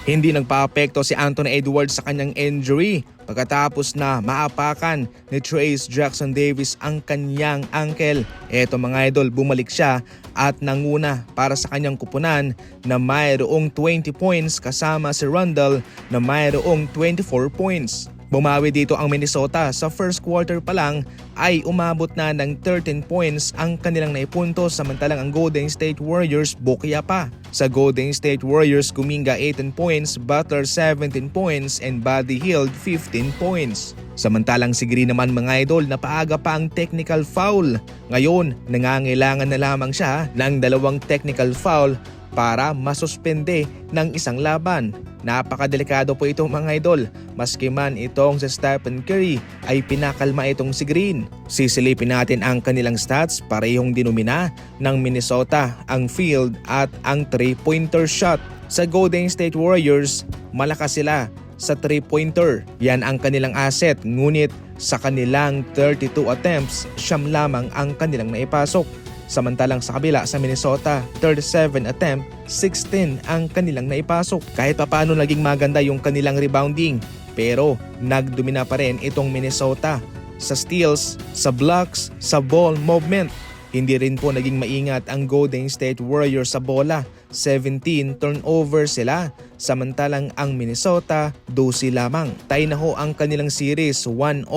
Hindi nagpaapekto si Anthony Edwards sa kanyang injury pagkatapos na maapakan ni Trayce Jackson Davis ang kanyang ankle. Eto mga idol, bumalik siya at nanguna para sa kanyang kupunan na mayroong 20 points kasama si Randle na mayroong 24 points. Bumawi dito ang Minnesota. Sa first quarter pa lang ay umabot na ng 13 points ang kanilang naipunto, samantalang ang Golden State Warriors bukya pa. Sa Golden State Warriors, Kuminga 18 points, Butler 17 points, and Buddy Hield 15 points. Samantalang si Green naman mga idol, napaaga pa ang technical foul. Ngayon, nangangailangan na lamang siya ng 2 technical foul para masuspende ng isang laban. Napakadelikado po ito mga idol, maski man itong si Stephen Curry ay pinakalma itong si Green. Sisilipin natin ang kanilang stats, parehong dinumina ng Minnesota ang field at ang 3-pointer shot. Sa Golden State Warriors, malakas sila sa 3-pointer. Yan ang kanilang asset, ngunit sa kanilang 32 attempts, 9 lamang ang kanilang naipasok. Samantalang sa kabila sa Minnesota, 37 attempt, 16 ang kanilang naipasok. Kahit paano naging maganda yung kanilang rebounding, pero nagdomina pa rin itong Minnesota sa steals, sa blocks, sa ball movement. Hindi rin po naging maingat ang Golden State Warriors sa bola. 17 turnover sila, samantalang ang Minnesota 12 lamang. Tie na ho ang kanilang series 1-1,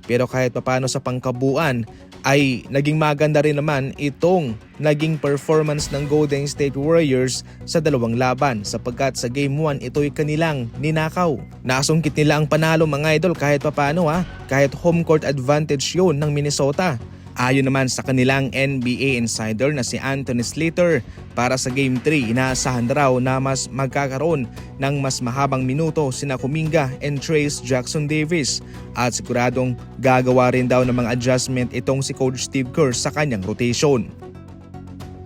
pero kahit paano sa pangkabuuan ay naging maganda rin naman itong naging performance ng Golden State Warriors sa 2 laban, sapagkat sa Game 1 ito'y kanilang ninakaw. Nasungkit nila ang panalo mga idol kahit papano kahit home court advantage yun ng Minnesota. Ayon naman sa kanilang NBA insider na si Anthony Slater, para sa Game 3 inaasahan raw na mas magkakaroon ng mas mahabang minuto sina Kuminga and Trayce Jackson Davis, at siguradong gagawa rin daw ng mga adjustment itong si Coach Steve Kerr sa kanyang rotation.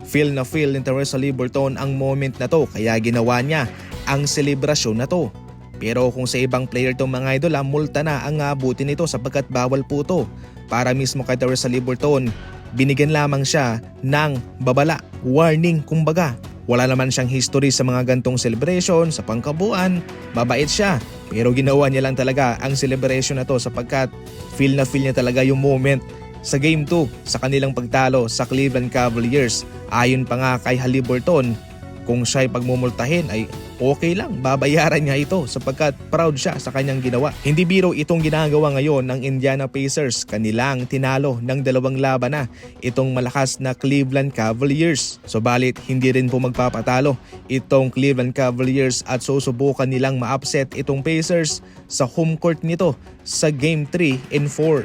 Feel na feel ni Tyrese Haliburton ang moment na to, kaya ginawa niya ang selebrasyon na to. Pero kung sa ibang player tong mga idol, multa na ang abutin nito sapagkat bawal po to. Para mismo kay Tyrese Haliburton, binigyan lamang siya ng babala, warning kumbaga. Wala naman siyang history sa mga gantong celebration, sa pangkabuuan, mabait siya. Pero ginawa niya lang talaga ang celebration na to sapagkat feel na feel niya talaga yung moment sa Game 2 sa kanilang pagtalo sa Cleveland Cavaliers. Ayon pa nga kay Haliburton, kung siya'y pagmumultahin ay okay lang, babayaran niya ito sapagkat proud siya sa kanyang ginawa. Hindi biro itong ginagawa ngayon ng Indiana Pacers. Kanilang tinalo ng 2 laban na itong malakas na Cleveland Cavaliers. Subalit hindi rin po magpapatalo itong Cleveland Cavaliers at susubukan nilang ma-upset itong Pacers sa home court nito sa Game 3 and 4.